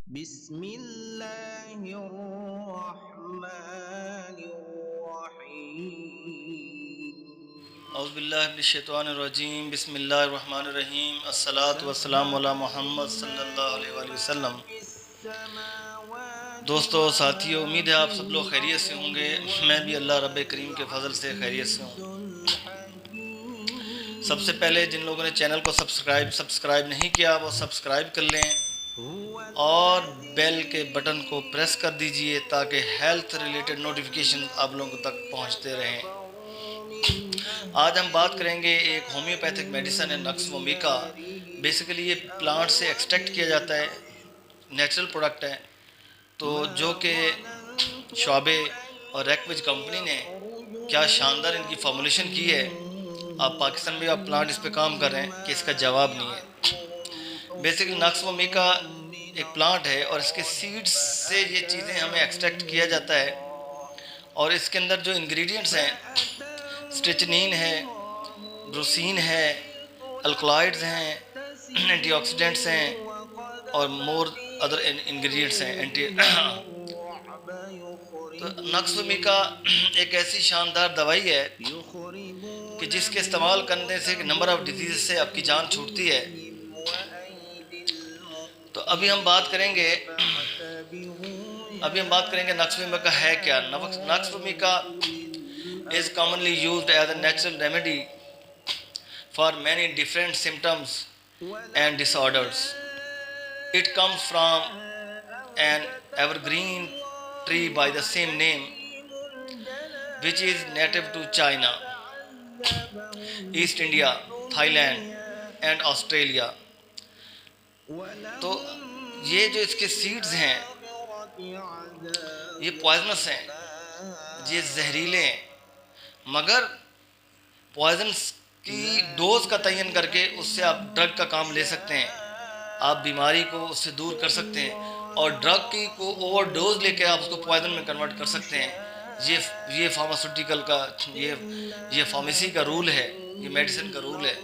بسم اللہ الرحمن الرحیم اعوذ باللہ من الشیطان الرجیم بسم اللہ الرحمن الرحیم الصلاۃ والسلام علی محمد صلی اللہ علیہ وآلہ وسلم۔ دوستو ساتھیو، امید ہے آپ سب لوگ خیریت سے ہوں گے۔ میں بھی اللہ رب کریم کے فضل سے خیریت سے ہوں۔ سب سے پہلے جن لوگوں نے چینل کو سبسکرائب نہیں کیا وہ سبسکرائب کر لیں اور بیل کے بٹن کو پریس کر دیجئے تاکہ ہیلتھ ریلیٹڈ نوٹیفیکیشن آپ لوگوں تک پہنچتے رہیں۔ آج ہم بات کریں گے ایک ہومیوپیتھک میڈیسن ہے نقص ومیکا۔ بیسیکلی یہ پلانٹ سے ایکسٹریکٹ کیا جاتا ہے، نیچرل پروڈکٹ ہے، تو جو کہ شعبے اور ریکویج کمپنی نے کیا شاندار ان کی فارمولیشن کی ہے۔ آپ پاکستان میں آپ پلانٹ اس پہ کام کر رہے ہیں کہ اس کا جواب نہیں ہے۔ بیسیکلی نقص ومیکا ایک پلانٹ ہے اور اس کے سیڈز سے یہ چیزیں ہمیں ایکسٹریکٹ کیا جاتا ہے، اور اس کے اندر جو انگریڈینٹس ہیں اسٹریچنین ہے، بروسین ہے، الکلائڈز ہیں، اینٹی آکسیڈنٹس ہیں اور مور ادر انگریڈینٹس ہیں تو نقص ومیکا ایک ایسی شاندار دوائی ہے کہ جس کے استعمال کرنے سے نمبر آف ڈیزیز سے آپ کی جان چھوٹتی ہے۔ تو ابھی ہم بات کریں گے نقص ومیکا ہے کیا۔ نقص ومیکا is commonly used as a natural remedy for many different symptoms and disorders. It comes from an evergreen tree by the same name, which is native to China, East India, Thailand and Australia. تو یہ جو اس کے seeds ہیں یہ poisons ہیں، یہ زہریلے ہیں، مگر پوائزنس کی ڈوز کا تعین کر کے اس سے آپ ڈرگ کا کام لے سکتے ہیں، آپ بیماری کو اس سے دور کر سکتے ہیں، اور ڈرگ کی کو اوور ڈوز لے کے آپ اس کو پوائزن میں کنورٹ کر سکتے ہیں۔ یہ فارماسیوٹیکل کا یہ فارمیسی کا رول ہے، یہ میڈیسن کا رول ہے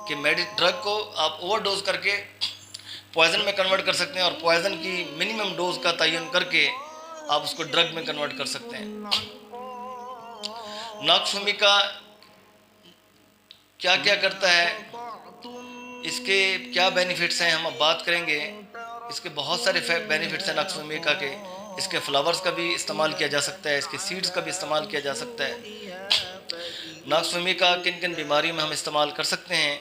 کہ ڈرگ کو آپ اوور ڈوز کر کے پوائزن میں کنورٹ کر سکتے ہیں، اور پوائزن کی منیمم ڈوز کا تعین کر کے آپ اس کو ڈرگ میں کنورٹ کر سکتے ہیں۔ نقص ومیکا کیا کیا کرتا ہے، اس کے کیا بینیفٹس ہیں، ہم اب بات کریں گے۔ اس کے بہت سارے بینیفٹس ہیں نقص ومیکا کے۔ اس کے فلاورز کا بھی استعمال کیا جا سکتا ہے، اس کے سیڈز کا بھی استعمال کیا جا سکتا ہے۔ نقص ومیکا کن کن بیماریوں میں ہم استعمال کر سکتے ہیں،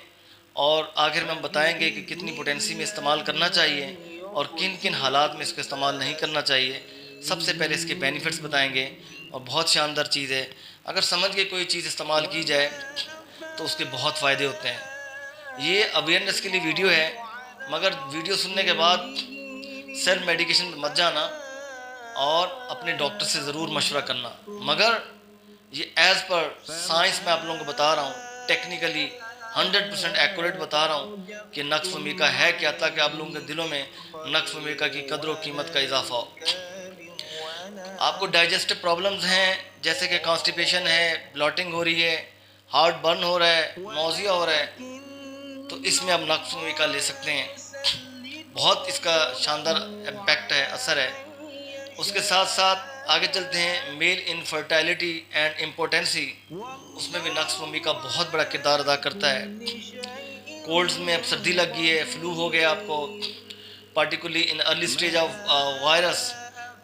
اور آخر میں ہم بتائیں گے کہ کتنی پوٹینسی میں استعمال کرنا چاہیے اور کن کن حالات میں اس کا استعمال نہیں کرنا چاہیے۔ سب سے پہلے اس کے بینیفٹس بتائیں گے، اور بہت شاندار چیز ہے، اگر سمجھ کے کوئی چیز استعمال کی جائے تو اس کے بہت فائدے ہوتے ہیں۔ یہ اویئرنیس کے لیے ویڈیو ہے، مگر ویڈیو سننے کے بعد سیلف میڈیکیشن پہ مت جانا اور اپنے ڈاکٹر سے ضرور مشورہ کرنا، مگر یہ ایز پر سائنس میں آپ لوگوں کو بتا رہا ہوں، ٹیکنیکلی 100% ایکوریٹ بتا رہا ہوں کہ نقص ومیکا ہے کیا، تاکہ آپ لوگوں کے دلوں میں نقص ومیکا کی قدر و قیمت کا اضافہ ہو۔ آپ کو ڈائجسٹو پرابلمز ہیں، جیسے کہ کانسٹیپیشن ہے، بلاٹنگ ہو رہی ہے، ہارٹ برن ہو رہا ہے، نوزیا ہو رہا ہے، تو اس میں آپ نقص ومیکا لے سکتے ہیں۔ بہت اس کا شاندار امپیکٹ ہے، اثر ہے۔ اس کے ساتھ ساتھ آگے چلتے ہیں، میل انفرٹیلٹی اینڈ امپوٹنسی، اس میں بھی نقص ومیکا بہت بڑا کردار ادا کرتا ہے۔ کولڈز میں اب سردی لگ گئی ہے، فلو ہو گیا آپ کو، particularly in early stage of wires,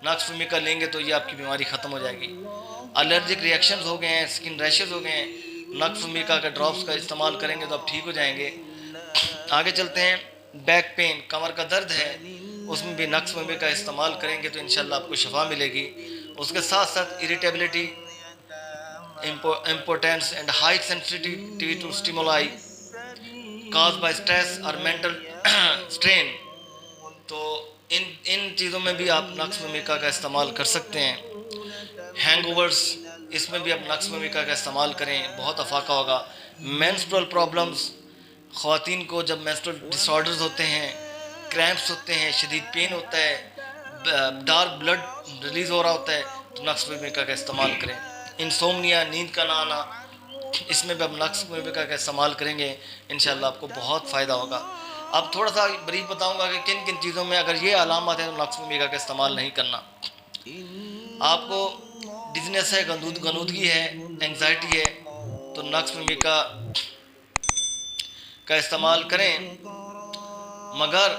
نقص ومیکا لیں گے تو یہ آپ کی بیماری ختم ہو جائے گی۔ الرجک ریئیکشنز ہو گئے ہیں، سکن ریشز ہو گئے ہیں، نقص ومیکا کا ڈراپس کا استعمال کریں گے تو آپ ٹھیک ہو جائیں گے۔ آگے چلتے ہیں، بیک پین، کمر کا درد ہے، اس میں بھی نقص ومیکا استعمال کریں گے تو انشاءاللہ آپ کو شفا ملے گی۔ اس کے ساتھ ساتھ irritability, impotence and high sensitivity to stimuli cause by stress اور مینٹل اسٹرین، تو ان چیزوں میں بھی آپ نقص ومیکا کا استعمال کر سکتے ہیں۔ ہینگ اوورس، اس میں بھی آپ نقص ومیکا کا استعمال کریں، بہت افاقہ ہوگا۔ مینسٹرول پرابلمز، خواتین کو جب مینسٹرول ڈس آرڈرز ہوتے ہیں، کریمپس ہوتے ہیں، شدید پین ہوتا ہے، ڈارک بلڈ ریلیز ہو رہا ہوتا ہے، تو نقص ومیکا کا استعمال کریں۔ انسومنیا، نیند کا نہ آنا، اس میں بھی ہم نقص ممیکا کا استعمال کریں گے، انشاءاللہ آپ کو بہت فائدہ ہوگا۔ اب تھوڑا سا بریف بتاؤں گا کہ کن کن چیزوں میں اگر یہ علامات ہیں تو نقص ممیکا کا استعمال نہیں کرنا۔ آپ کو ڈزنس ہے، غنودگی ہے، انگزائٹی ہے، تو نقص ممیکا کا استعمال کریں، مگر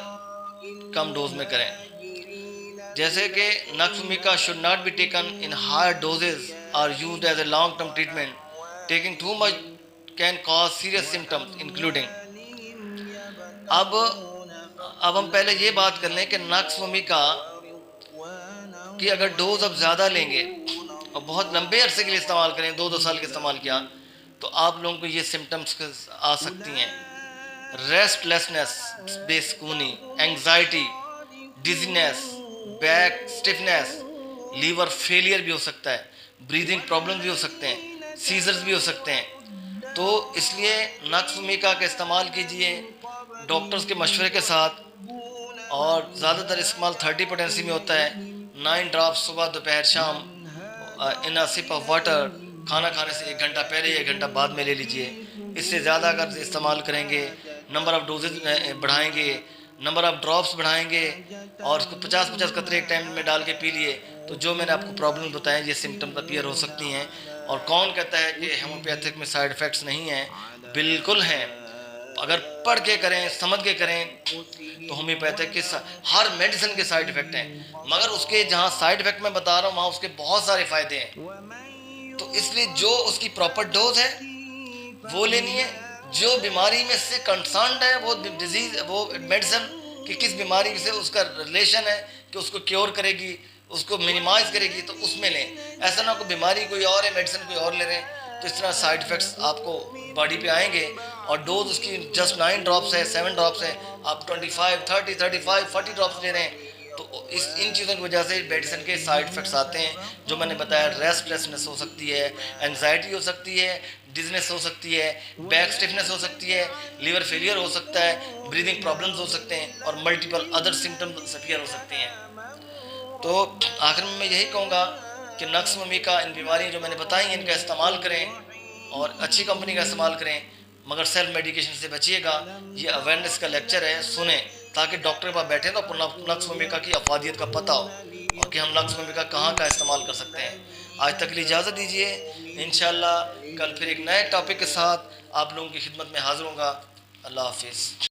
کم ڈوز میں کریں۔ جیسے کہ نقص ممیکا should not be taken in higher doses or used as a long term treatment. Taking too much can cause serious symptoms including۔ اب ہم پہلے یہ بات کر لیں کہ نقص ممیکا کی اگر ڈوز اب زیادہ لیں گے اور بہت لمبے عرصے کے لیے استعمال کریں، 2 سال کے استعمال کیا، تو آپ لوگوں کو یہ سمٹمز آ سکتی ہیں: ریسٹ لیسنس، بے سکونی، anxiety, dizziness, back stiffness, liver failure بھی ہو سکتا ہے، بریدنگ پرابلم بھی ہو سکتے ہیں، سیزرز بھی ہو سکتے ہیں۔ تو اس لیے نقص ممیکا کا استعمال کیجئے ڈاکٹرز کے مشورے کے ساتھ، اور زیادہ تر استعمال 30 پوٹینسی میں ہوتا ہے۔ 9 ڈراپس صبح، دوپہر، شام، ان اے سپ آف واٹر، کھانا کھانے سے 1 گھنٹہ پہلے یا 1 گھنٹہ بعد میں لے لیجئے۔ اس سے زیادہ اگر استعمال کریں گے، نمبر آف ڈوزز بڑھائیں گے، نمبر آف ڈراپس بڑھائیں گے، اور اس کو 50 قطرے ایک ٹائم میں ڈال کے پی لیے، تو جو میں نے آپ کو پرابلم بتائیں یہ سمٹمز اپیئر ہو سکتی ہیں۔ اور کون کہتا ہے کہ ہومیوپیتھک میں سائیڈ ایفیکٹس نہیں ہیں؟ بالکل ہیں۔ اگر پڑھ کے کریں، سمجھ کے کریں، تو ہومیوپیتھک کے ہر میڈیسن کے سائیڈ ایفیکٹ ہیں، مگر اس کے جہاں سائیڈ ایفیکٹ میں بتا رہا ہوں وہاں اس کے بہت سارے فائدے ہیں۔ تو اس لیے جو اس کی پراپر ڈوز ہے وہ لینی ہے، جو بیماری میں سے کنسرنڈ ہے، وہ ڈیزیز، وہ میڈیسن کہ کس بیماری سے اس کا ریلیشن ہے کہ اس کو کیور کرے گی، اس کو منیمائز کرے گی، تو اس میں لیں۔ ایسا نہ ہو کہ بیماری کوئی اور ہے، میڈیسن کوئی اور لے رہے ہیں، تو اس طرح سائیڈ ایفیکٹس آپ کو باڈی پہ آئیں گے۔ اور ڈوز اس کی جسٹ 9 ڈراپس ہے، 7 ڈراپس ہے، آپ 25، 30، 35، 40 ڈراپس لے رہے ہیں، تو ان چیزوں کی وجہ سے میڈیسن کے سائیڈ ایفیکٹس آتے ہیں، جو میں نے بتایا۔ ریسٹ لیسنس ہو سکتی ہے، انگزائٹی ہو سکتی ہے، ڈزنس ہو سکتی ہے، بیک سٹفنس ہو سکتی ہے، لیور فیلئر ہو سکتا ہے، بریدنگ پرابلمز ہو سکتے ہیں، اور ملٹیپل ادر سمٹمز اپیئر ہو سکتے ہیں۔ تو آخر میں یہی کہوں گا کہ نقص ممیکا، ان بیماریاں جو میں نے بتائی ہیں، ان کا استعمال کریں اور اچھی کمپنی کا استعمال کریں، مگر سیلف میڈیکیشن سے بچیے گا۔ یہ اویئرنیس کا لیکچر ہے، سنیں تاکہ ڈاکٹر کے پاس بیٹھیں تو آپ کو نقص ممیکا کی افادیت کا پتہ ہو، اور کہ ہم نقص ممیکا کہاں کا استعمال کر سکتے ہیں۔ آج تک کے لیے اجازت دیجیے، انشاءاللہ کل پھر ایک نئے ٹاپک کے ساتھ آپ لوگوں کی خدمت میں حاضر ہوں گا۔ اللہ حافظ۔